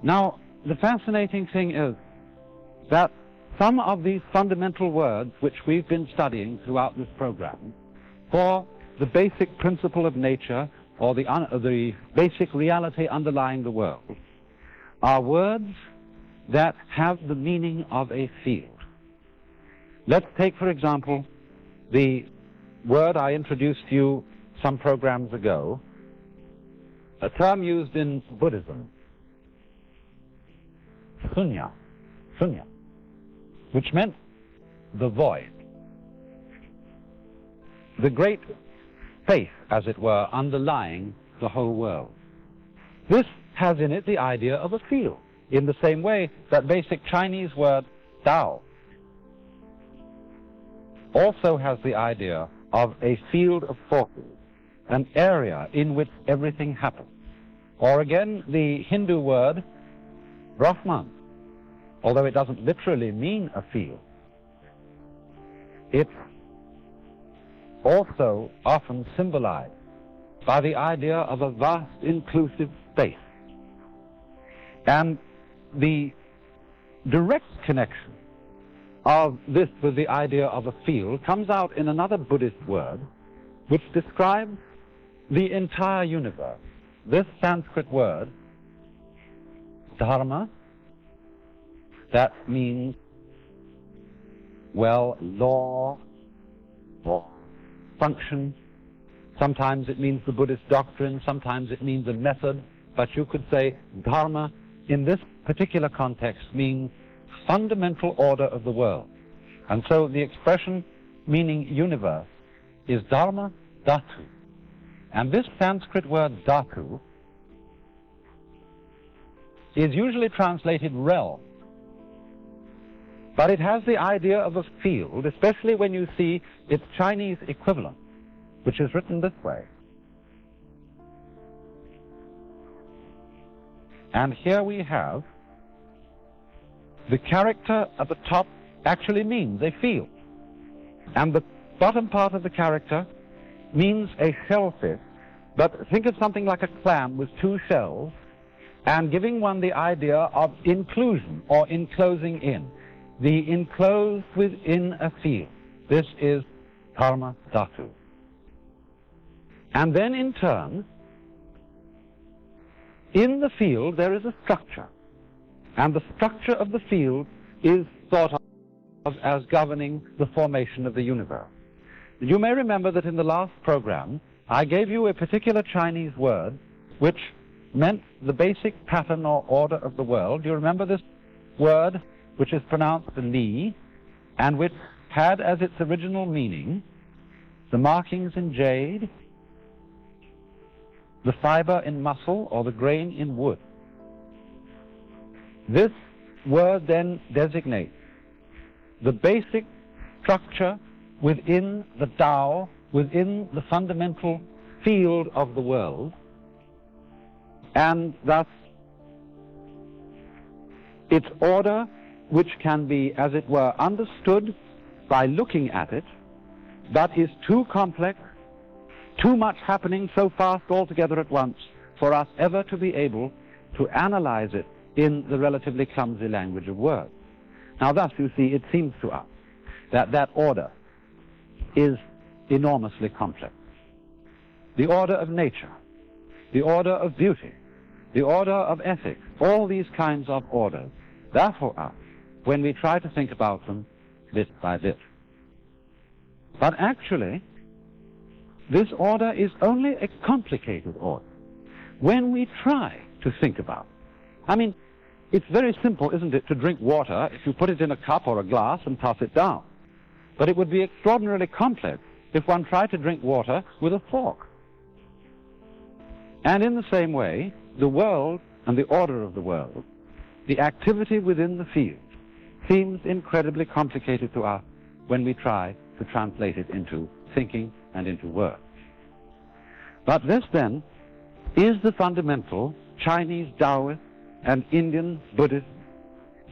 Now, the fascinating thing is that some of these fundamental words which we've been studying throughout this program for the basic principle of nature or the basic reality underlying the world are words that have the meaning of a field. Let's take, for example, the word I introduced to you some programs ago, a term used in Buddhism, Sunya, which meant the void, the great faith, as it were, underlying the whole world. This has in it the idea of a field, in the same way that basic Chinese word Tao also has the idea of a field of forces, an area in which everything happens. Or again, the Hindu word Brahman, although it doesn't literally mean a field, it's also often symbolized by the idea of a vast inclusive space. And the direct connection of this with the idea of a field comes out in another Buddhist word which describes the entire universe. This Sanskrit word, Dharma, that means, well, law or function. Sometimes it means the Buddhist doctrine, sometimes it means a method, but you could say Dharma in this particular context means fundamental order of the world. And so the expression meaning universe is Dharma Dhatu. And this Sanskrit word Dhatu is usually translated realm. But it has the idea of a field, especially when you see its Chinese equivalent, which is written this way. And here we have the character at the top actually means a field. And the bottom part of the character means a shellfish. But think of something like a clam with two shells and giving one the idea of inclusion or enclosing in. The enclosed within a field. This is Dharma Dhatu. And then in turn, in the field there is a structure. And the structure of the field is thought of as governing the formation of the universe. You may remember that in the last program, I gave you a particular Chinese word which meant the basic pattern or order of the world. Do you remember this word, which is pronounced Li, and which had as its original meaning the markings in jade, the fiber in muscle, or the grain in wood? This word then designates the basic structure within the Tao, within the fundamental field of the world, and thus its order, which can be, as it were, understood by looking at it, but is too complex, too much happening so fast altogether at once for us ever to be able to analyze it in the relatively clumsy language of words. Now thus, you see, it seems to us that that order is enormously complex. The order of nature, the order of beauty, the order of ethics, all these kinds of orders, that for us, when we try to think about them bit by bit. But actually, this order is only a complicated order when we try to think about it. I mean, it's very simple, isn't it, to drink water if you put it in a cup or a glass and toss it down. But it would be extraordinarily complex if one tried to drink water with a fork. And in the same way, the world and the order of the world, the activity within the field, seems incredibly complicated to us when we try to translate it into thinking and into words. But this then is the fundamental Chinese Taoist and Indian Buddhist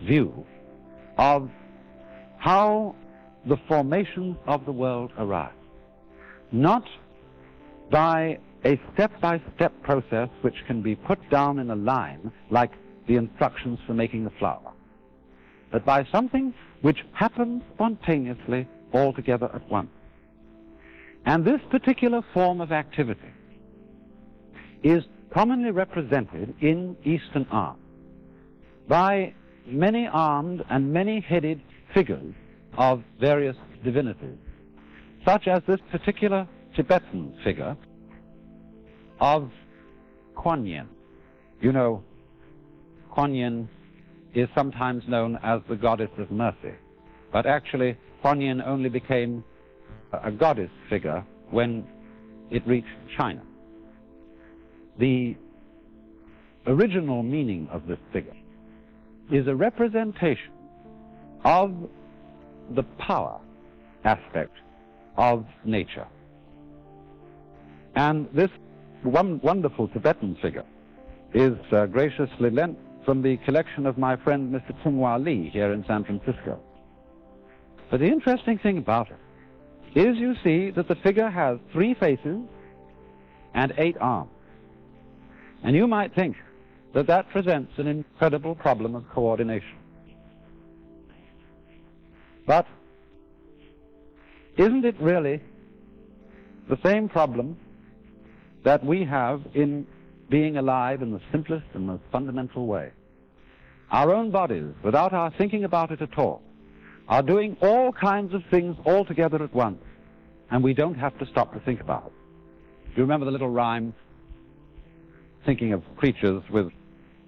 view of how the formations of the world arise. Not by a step-by-step process which can be put down in a line like the instructions for making the flower, but by something which happens spontaneously altogether at once. And this particular form of activity is commonly represented in Eastern art by many-armed and many-headed figures of various divinities, such as this particular Tibetan figure of Kuan Yin. You know, Kuan Yin is sometimes known as the goddess of mercy, but actually Kuan Yin only became a goddess figure when it reached China. The original meaning of this figure is a representation of the power aspect of nature. And this wonderful Tibetan figure is graciously lent from the collection of my friend Mr. Sunya Lee here in San Francisco. But the interesting thing about it is you see that the figure has 3 faces and 8 arms. And you might think that that presents an incredible problem of coordination. But isn't it really the same problem that we have in being alive in the simplest and most fundamental way? Our own bodies, without our thinking about it at all, are doing all kinds of things all together at once, and we don't have to stop to think about it. Do you remember the little rhyme, thinking of creatures with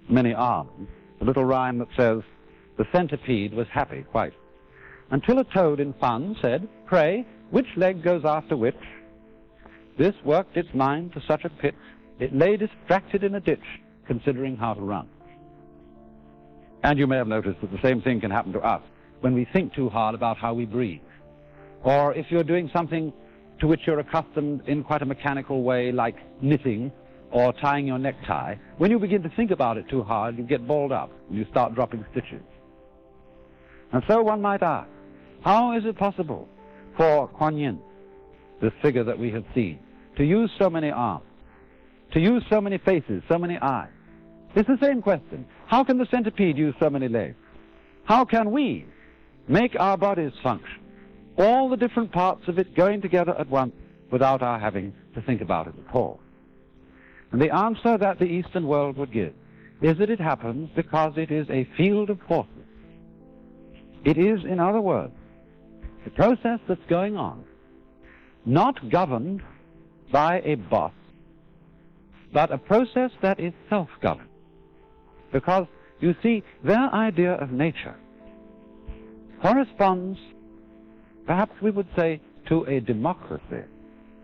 many arms, the little rhyme that says, "The centipede was happy quite, until a toad in fun said, 'Pray, which leg goes after which?' This worked its mind to such a pitch, it lay distracted in a ditch, considering how to run." And you may have noticed that the same thing can happen to us when we think too hard about how we breathe. Or if you're doing something to which you're accustomed in quite a mechanical way, like knitting or tying your necktie, when you begin to think about it too hard, you get balled up and you start dropping stitches. And so one might ask, how is it possible for Kuan Yin, this figure that we have seen, to use so many arms, to use so many faces, so many eyes? It's the same question. How can the centipede use so many legs? How can we make our bodies function, all the different parts of it going together at once without our having to think about it at all? And the answer that the Eastern world would give is that it happens because it is a field of forces. It is, in other words, a process that's going on, not governed by a boss, but a process that is self-governed. Because, you see, their idea of nature corresponds, perhaps we would say, to a democracy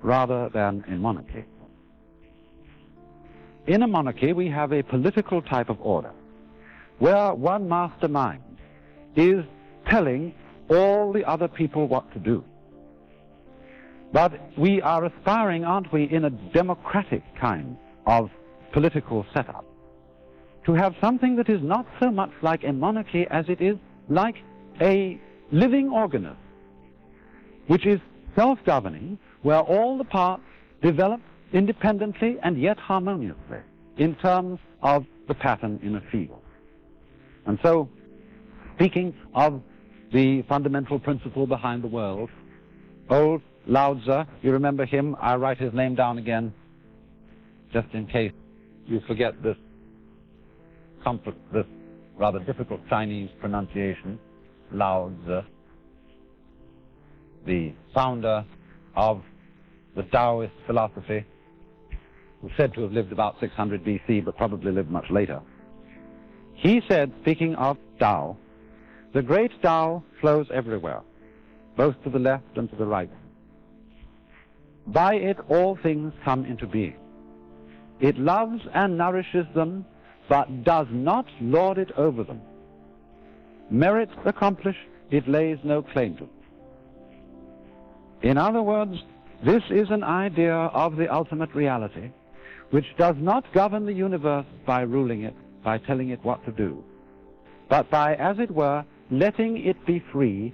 rather than a monarchy. In a monarchy, we have a political type of order, where one mastermind is telling all the other people what to do. But we are aspiring, aren't we, in a democratic kind of political setup, to have something that is not so much like a monarchy as it is like a living organism, which is self-governing, where all the parts develop independently and yet harmoniously in terms of the pattern in a field. And so, speaking of the fundamental principle behind the world, old Lao Tzu, you remember him? I'll write his name down again, just in case you forget this rather difficult Chinese pronunciation. Lao Tzu, the founder of the Taoist philosophy, who's said to have lived about 600 BC, but probably lived much later. He said, speaking of Tao, "The great Tao flows everywhere, both to the left and to the right. By it all things come into being. It loves and nourishes them, but does not lord it over them. Merits accomplished, it lays no claim to them." In other words, this is an idea of the ultimate reality, which does not govern the universe by ruling it, by telling it what to do, but by, as it were, letting it be free